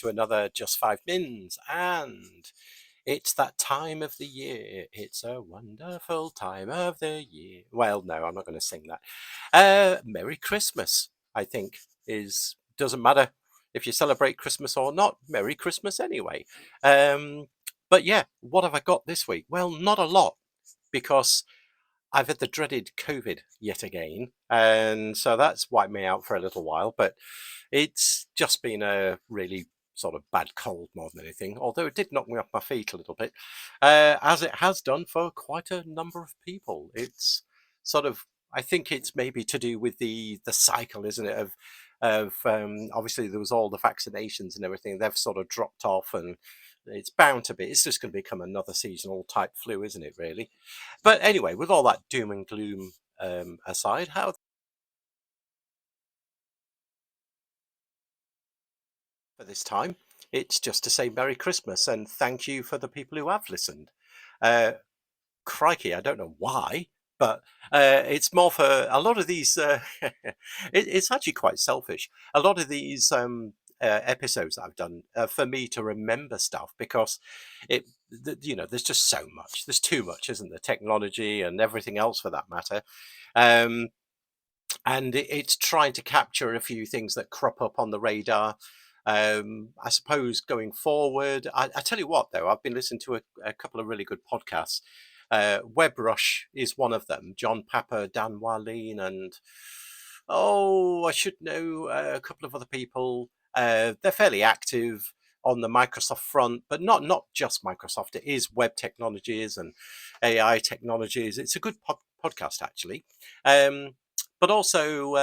to another Just Five Mins, and it's that time of the year. It's a wonderful time of the year. Well, no, I'm not going to sing that. Merry Christmas, I think, doesn't matter if you celebrate Christmas or not. Merry Christmas anyway. Um, but yeah, what have I got this week? Well, not a lot because I've had the dreaded COVID yet again, and so that's wiped me out for a little while. But it's just been a really sort of bad cold more than anything, although it did knock me off my feet a little bit, as it has done for quite a number of people. It's sort of, I think it's maybe to do with the cycle, isn't it? Of obviously there was all the vaccinations and everything. They've sort of dropped off, and it's bound to be. It's just going to become another seasonal type flu, isn't it? Really. But anyway, with all that doom and gloom aside, how for this time, it's just to say Merry Christmas and thank you for the people who have listened. Uh, Crikey, I don't know why, but it's more for a lot of these. It's actually quite selfish. A lot of these episodes that I've done for me to remember stuff because there's just so much. There's too much, isn't there? Technology and everything else for that matter. Um, and it's trying to capture a few things that crop up on the radar. I suppose going forward, I tell you what, though, I've been listening to a couple of really good podcasts. WebRush is one of them. John Papa, Dan Warleen, and I should know a couple of other people. They're fairly active on the Microsoft front, but not just Microsoft. It is web technologies and AI technologies. It's a good podcast, actually. Um, but also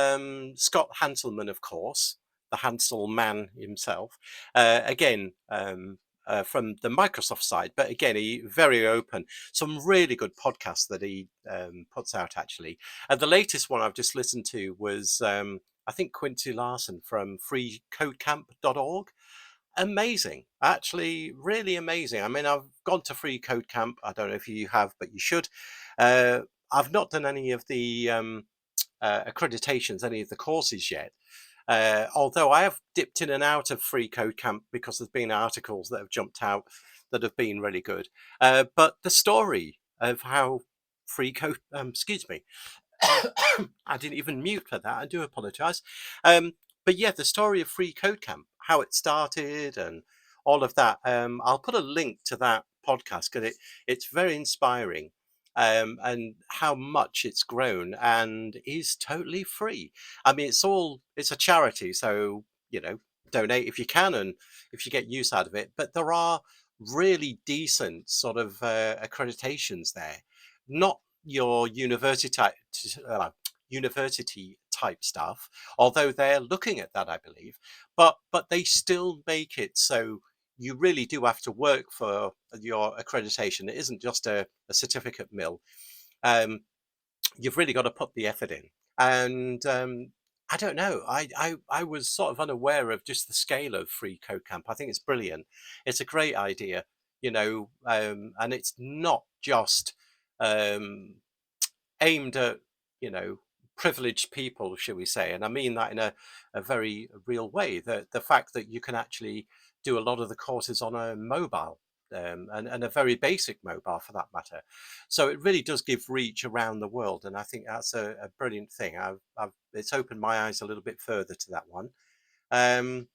Scott Hanselman, of course, the Hansel man himself. Again, from the Microsoft side, but again, he very open. Some really good podcasts that he puts out actually. And the latest one I've just listened to was I think Quincy Larson from freecodecamp.org. Amazing, actually, really amazing. I mean, I've gone to Free Code Camp. I don't know if you have, but you should. Uh, I've not done any of the accreditations, any of the courses yet. Although I have dipped in and out of Free Code Camp because there's been articles that have jumped out that have been really good. But the story of how Free Code, excuse me, I didn't even mute for that. I do apologise. But yeah, the story of Free Code Camp, how it started, and all of that. I'll put a link to that podcast because it's very inspiring, and how much it's grown and is totally free. I mean, it's a charity, so donate if you can and if you get use out of it. But there are really decent sort of accreditations there, not your university type stuff, although they're looking at that, I believe, but they still make it so you really do have to work for your accreditation. It isn't just a certificate mill. Um, you've really got to put the effort in. And I don't know. I was sort of unaware of just the scale of Free Code Camp. I think it's brilliant. It's a great idea, and it's not just um, aimed at you know privileged people, shall we say, and I mean that in a very real way. The fact that you can actually do a lot of the courses on a mobile, and a very basic mobile for that matter, so it really does give reach around the world, and I think that's a brilliant thing. It's opened my eyes a little bit further to that one, um,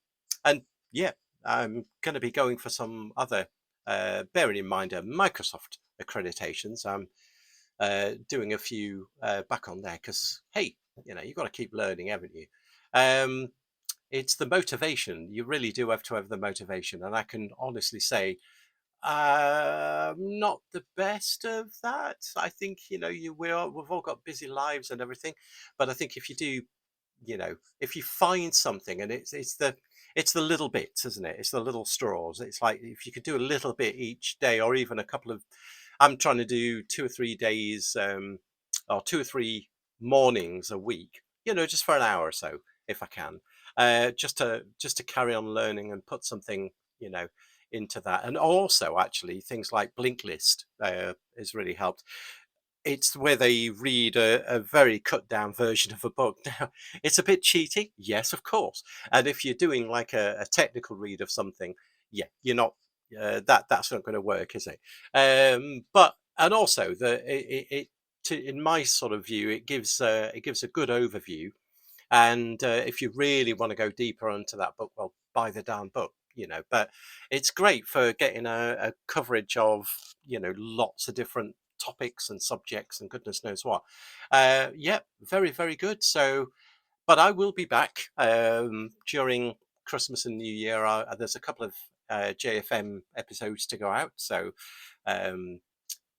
and yeah, I'm going to be going for some other, bearing in mind Microsoft accreditations. I'm doing a few back on there because hey, you've got to keep learning, haven't you? Um, it's the motivation. You really do have to have the motivation, and I can honestly say not the best of that. I think we've all got busy lives and everything, but I think if you do, if you find something, and it's the little bits, isn't it? It's the little straws. It's like if you could do a little bit each day, or even a couple of. I'm trying to do 2 or 3 days, or 2 or 3 mornings a week. Just for an hour or so, if I can, just to carry on learning and put something, into that. And also, actually, things like Blinkist has really helped. it's where they read a very cut down version of a book. Now, it's a bit cheaty, yes, of course. And if you're doing like a technical read of something, yeah, you're not that's not going to work, is it? But and also in my sort of view, it gives a good overview, and if you really want to go deeper onto that book, well, buy the darn book, you know. But it's great for getting a coverage of, you know, lots of different topics and subjects and goodness knows what. Yeah, very, very good. So, but I will be back during Christmas and New Year. There's a couple of JFM episodes to go out. So, um,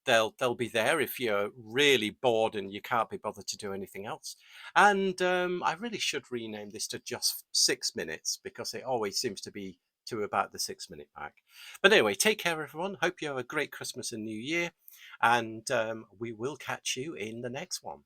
they'll be there if you're really bored and you can't be bothered to do anything else. And I really should rename this to just 6 minutes, because it always seems to be to about the 6 minute mark. But anyway, take care, everyone. Hope you have a great Christmas and New Year, and we will catch you in the next one.